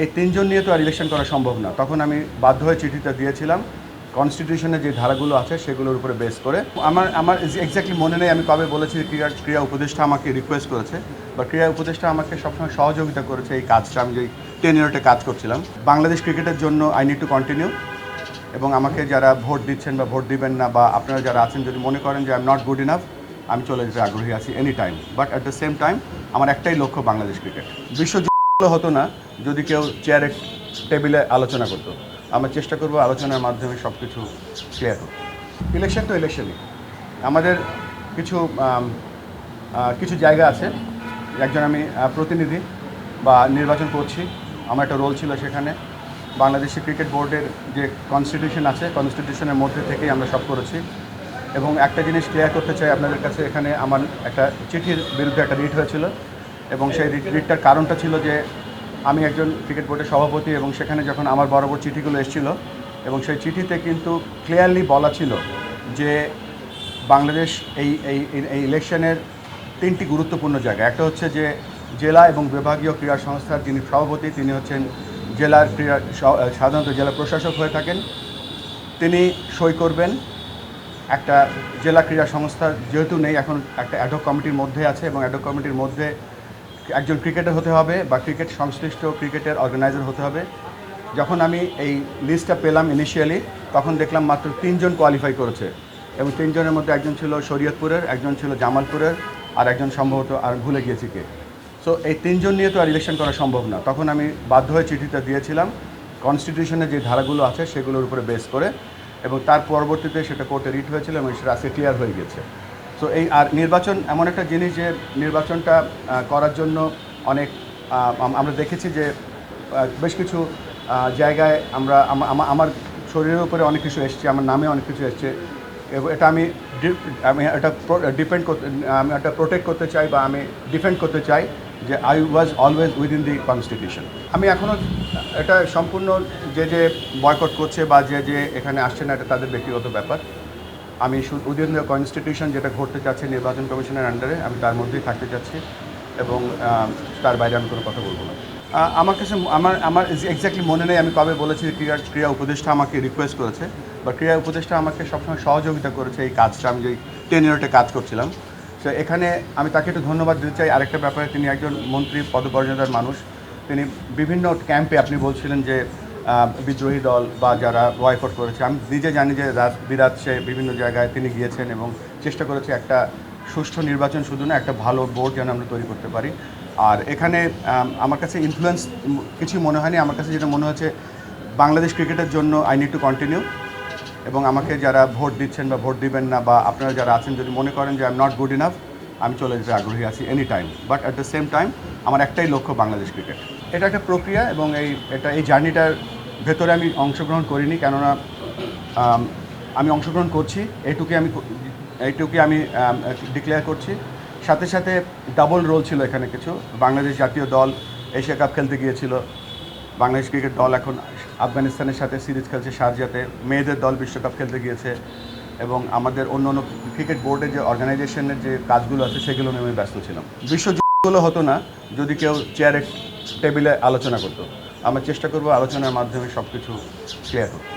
এই তিনজন নিয়ে তো আর ইলেকশন করা সম্ভব না। তখন আমি বাধ্য হয়ে চিঠিটা দিয়েছিলাম কনস্টিটিউশনে যে ধারাগুলো আছে সেগুলোর উপরে বেস করে। আমার এক্স্যাক্টলি মনে নেই আমি কবে বলেছি ক্রীড়া উপদেষ্টা আমাকে রিকোয়েস্ট করেছে বা ক্রীড়া উপদেষ্টা আমাকে সবসময় সহযোগিতা করেছে এই কাজটা। আমি যেই 10 ইয়ারে কাজ করছিলাম বাংলাদেশ ক্রিকেটের জন্য, আই নিড টু কন্টিনিউ। এবং আমাকে যারা ভোট দিচ্ছেন বা ভোট দিবেন না, বা আপনারা যারা আছেন যদি মনে করেন যে I am not good enough, আমি চলে যেতে আগ্রহী আছি any time. But at the same time আমার একটাই লক্ষ্য, বাংলাদেশ ক্রিকেট। বিশ্বযুদ্ধ হতো না যদি কেউ চেয়ারে টেবিলে আলোচনা করতো। আমরা চেষ্টা করব আলোচনার মাধ্যমে সব কিছু ক্লিয়ার করতে। ইলেকশন তো ইলেকশনই। আমাদের কিছু কিছু জায়গা আছে, একজন আমি প্রতিনিধি বা নির্বাচন করছি, আমার একটা রোল ছিল সেখানে। বাংলাদেশি ক্রিকেট বোর্ডের যে কনস্টিটিউশন আছে, কনস্টিটিউশনের মধ্যে থেকেই আমরা সব করেছি। এবং একটা জিনিস ক্লিয়ার করতে চাই আপনাদের কাছে, এখানে আমার একটা চিঠির বিরুদ্ধে একটা রিট হয়েছিল, এবং সেই রিটটার কারণটা ছিল যে আমি একজন ক্রিকেট বোর্ডের সভাপতি, এবং সেখানে যখন আমার বরাবর চিঠিগুলো এসেছিল, এবং সেই চিঠিতে কিন্তু ক্লিয়ারলি বলা ছিল যে বাংলাদেশ এই ইলেকশনের 3টি গুরুত্বপূর্ণ জায়গা। একটা হচ্ছে যে জেলা এবং বিভাগীয় ক্রীড়া সংস্থার যিনি সভাপতি, তিনি হচ্ছেন জেলার ক্রীড়া, সাধারণত জেলা প্রশাসক হয়ে থাকেন, তিনি সই করবেন। একটা জেলা ক্রীড়া সংস্থা যেহেতু নেই, এখন একটা অ্যাডহক কমিটির মধ্যে আছে, এবং অ্যাডহক কমিটির মধ্যে একজন ক্রিকেটার হতে হবে বা ক্রিকেট সংশ্লিষ্ট ক্রিকেটের অর্গানাইজার হতে হবে। যখন আমি এই লিস্টটা পেলাম ইনিশিয়ালি, তখন দেখলাম মাত্র 3 জন কোয়ালিফাই করেছে, এবং 3 জনের মধ্যে একজন ছিল শরীয়তপুরের, একজন ছিল জামালপুরের, আর একজন সম্ভবত আর ভুলে গিয়েছি কে। সো এই 3 জন নিয়ে তো আর ইলেকশন করা সম্ভব না। তখন আমি বাধ্য হয়ে চিঠিটা দিয়েছিলাম কনস্টিটিউশনে যে ধারাগুলো আছে সেগুলোর উপরে বেস করে, এবং তার পরবর্তীতে সেটা কোর্টে রিট হয়েছিল এবং সেটা আজকে ক্লিয়ার হয়ে গেছে। সো এই আর নির্বাচন এমন একটা জিনিস যে নির্বাচনটা করার জন্য অনেক আমরা দেখেছি যে বেশ কিছু জায়গায় আমরা আমার শরীরের উপরে অনেক কিছু এসছে, আমার নামে অনেক কিছু এসছে, এবং এটা আমি এটা আমি এটা প্রোটেক্ট করতে চাই বা আমি ডিফেন্ড করতে চাই যে I was always within the constitution. আমি এখনও এটা সম্পূর্ণ যে বয়কট করছে বা যে এখানে আসছে না, এটা তাদের ব্যক্তিগত ব্যাপার। আমি উইদিন দ্য কনস্টিটিউশন যেটা ঘটতে চাচ্ছি নির্বাচন কমিশনের আন্ডারে, আমি তার মধ্যেই থাকতে চাচ্ছি, এবং তার বাইরে আমি কোনো কথা বলবো না। আমার কাছে আমার এক্স্যাক্টলি মনে নেই আমি কবে বলেছি ক্রীড়া উপদেষ্টা আমাকে রিকোয়েস্ট করেছে বা ক্রীড়া উপদেষ্টা আমাকে সবসময় সহযোগিতা করেছে এই কাজটা। আমি যেই 10 ইয়ারে কাজ করছিলাম, সো এখানে আমি তাকে একটু ধন্যবাদ দিতে চাই আরেকটা ব্যাপারে। তিনি একজন মন্ত্রী পদমর্যাদার মানুষ, তিনি বিভিন্ন ক্যাম্পে, আপনি বলছিলেন যে বিদ্রোহী দল বা যারা বয়কট করেছে, আমি নিজে জানি যে বিরাট সে বিভিন্ন জায়গায় তিনি গিয়েছেন এবং চেষ্টা করেছে একটা সুষ্ঠু নির্বাচন শুধু না, একটা ভালো বোর্ড যেন আমরা তৈরি করতে পারি। আর এখানে আমার কাছে ইনফ্লুয়েন্স কিছু মনে হয়নি। আমার কাছে যেটা মনে হচ্ছে বাংলাদেশ ক্রিকেটের জন্য আই নিড টু কন্টিনিউ। এবং আমাকে যারা ভোট দিচ্ছেন বা ভোট দিবেন না, বা আপনারা যারা আছেন যদি মনে করেন যে I am not good enough, আমি চলে যেতে আগ্রহী আছি any time. But at the same time আমার একটাই লক্ষ্য, বাংলাদেশ ক্রিকেট। এটা একটা প্রক্রিয়া, এবং এই জার্নিটার ভেতরে আমি অংশগ্রহণ করিনি, কেননা আমি অংশগ্রহণ করছি এইটুকুই আমি ডিক্লেয়ার করছি। সাথে সাথে ডাবল রোল ছিল এখানে কিছু। বাংলাদেশ জাতীয় দল এশিয়া কাপ খেলতে গিয়েছিল, বাংলাদেশ ক্রিকেট দল এখন আফগানিস্তানের সাথে সিরিজ খেলছে শারজাতে, মেয়েদের দল বিশ্বকাপ খেলতে গিয়েছে, এবং আমাদের অন্য অন্য ক্রিকেট বোর্ডের যে অর্গানাইজেশনের যে কাজগুলো আছে সেগুলো নিয়ে আমি ব্যস্ত ছিলাম। বিশ্বযুদ্ধগুলো হতো না যদি কেউ চেয়ারে টেবিলে আলোচনা করতো। আমরা চেষ্টা করব আলোচনার মাধ্যমে সব কিছু ক্লিয়ার করতে।